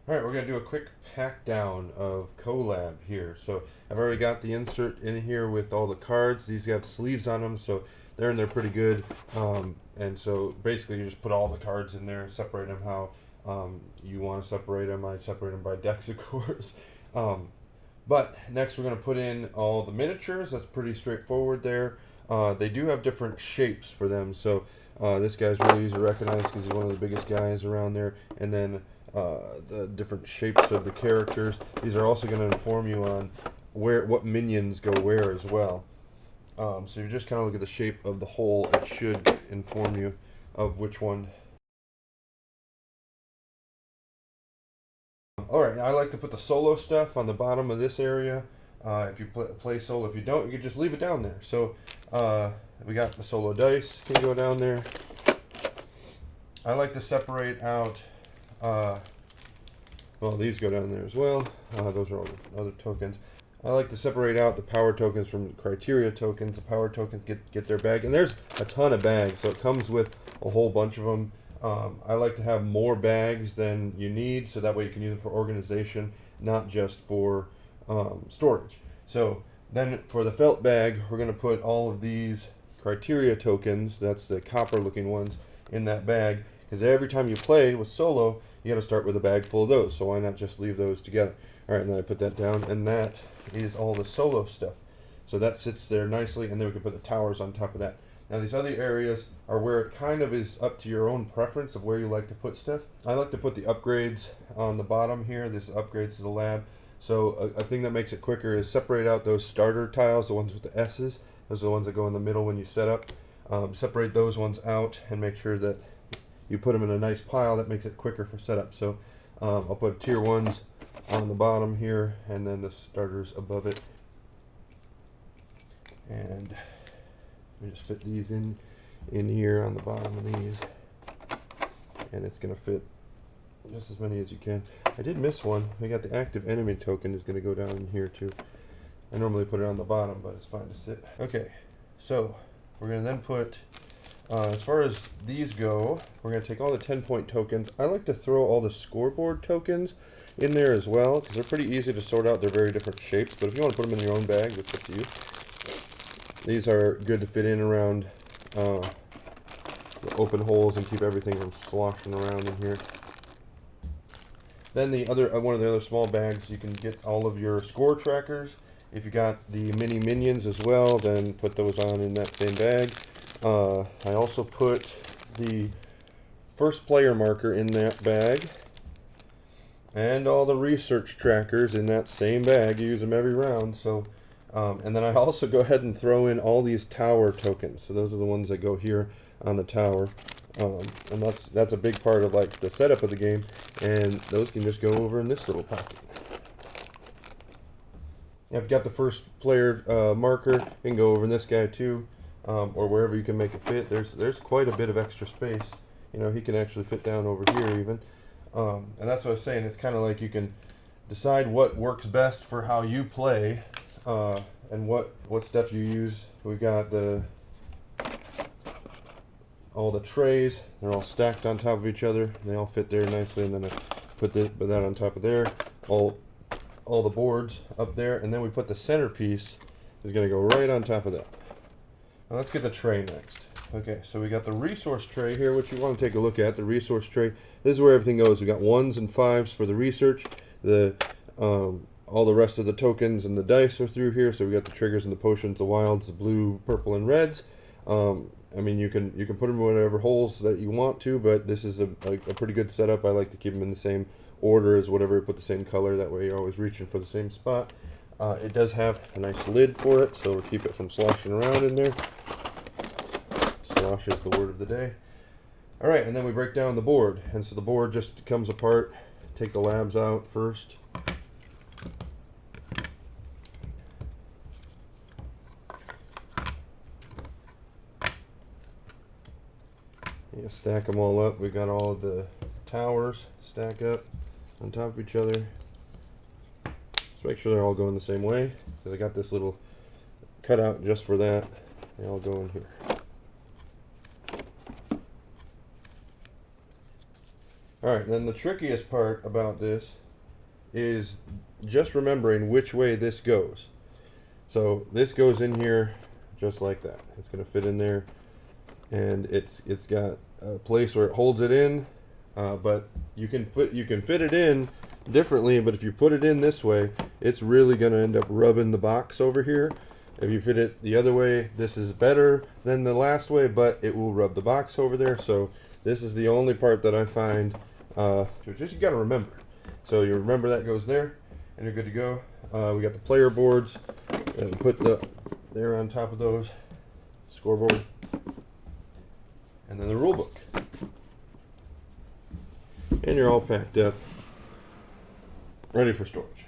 All right, we're going to do a quick pack down of CoLab here. So I've already got the insert in here with all the cards. These have sleeves on them, so they're in there pretty good. And so basically you just put all the cards in there, separate them how you want to separate them. I separate them by decks, of course. But next we're going to put in all the miniatures. That's pretty straightforward there. They do have different shapes for them. So this guy's really easy to recognize because he's one of the biggest guys around there. And then the different shapes of the characters. These are also going to inform you on what minions go where as well. So you just kind of look at the shape of the whole. It should inform you of which one. Alright, I like to put the solo stuff on the bottom of this area. If you play solo, if you don't, you can just leave it down there. So we got the solo dice can go down there. I like to separate out, well, these go down there as well. Those are all the other tokens. I like to separate out the power tokens from criteria tokens. The power tokens get their bag, and there's a ton of bags, so it comes with a whole bunch of them. I like to have more bags than you need, so that way you can use them for organization, not just for storage. So then for the felt bag, we're going to put all of these criteria tokens, that's the copper looking ones, in that bag, because every time you play with solo, you got to start with a bag full of those, so why not just leave those together? Alright, and then I put that down, and that is all the solo stuff. So that sits there nicely, and then we can put the towers on top of that. Now these other areas are where it kind of is up to your own preference of where you like to put stuff. I like to put the upgrades on the bottom here. This upgrades to the lab. So a thing that makes it quicker is separate out those starter tiles, the ones with the S's. Those are the ones that go in the middle when you set up. Separate those ones out and make sure that you put them in a nice pile. That makes it quicker for setup. So I'll put tier 1s on the bottom here and then the starters above it. And we just fit these in here on the bottom of these, and it's going to fit just as many as you can. I did miss one. We got the active enemy token is going to go down in here too. I normally put it on the bottom, but it's fine to sit. Okay, so we're going to then put, as far as these go, we're going to take all the 10-point tokens. I like to throw all the scoreboard tokens in there as well, because they're pretty easy to sort out. They're very different shapes, but if you want to put them in your own bag, that's up to you. These are good to fit in around the open holes and keep everything from sloshing around in here. Then the other one of the other small bags, you can get all of your score trackers. If you got the mini minions as well, then put those on in that same bag. I also put the first player marker in that bag, and all the research trackers in that same bag. You use them every round, so. And then I also go ahead and throw in all these tower tokens. So those are the ones that go here on the tower. And that's a big part of like the setup of the game. And those can just go over in this little pocket. I've got the first player marker. You can go over in this guy too, or wherever you can make it fit. There's quite a bit of extra space. You know, he can actually fit down over here even. And that's what I was saying. It's kind of like you can decide what works best for how you play. And what stuff you use. We've got all the trays. They're all stacked on top of each other. They all fit there nicely, and then I put that on top of there. All the boards up there, and then we put the centerpiece is going to go right on top of that. Now let's get the tray next. Okay, so we got the resource tray here, which you want to take a look at. The resource tray. This is where everything goes. We got 1s and 5s for the research. All the rest of the tokens and the dice are through here. So we got the triggers and the potions, the wilds, the blue, purple, and reds. I mean, you can put them in whatever holes that you want to, but this is a pretty good setup. I like to keep them in the same order as whatever. Put the same color. That way you're always reaching for the same spot. It does have a nice lid for it, so we'll keep it from sloshing around in there. Slosh is the word of the day. All right, and then we break down the board. And so the board just comes apart. Take the labs out first. You stack them all up. We got all of the towers stack up on top of each other. Just make sure they're all going the same way. So they got this little cutout just for that. They all go in here. All right, then the trickiest part about this is just remembering which way this goes. So this goes in here just like that. It's going to fit in there, and it's got a place where it holds it in, but you can fit it in differently. But if you put it in this way, it's really going to end up rubbing the box over here. If you fit it the other way, this is better than the last way, but it will rub the box over there. So this is the only part that I find just you got to remember. So you remember that goes there, and you're good to go. We got the player boards, and put there on top of those, scoreboard, and then the rule book. And you're all packed up, ready for storage.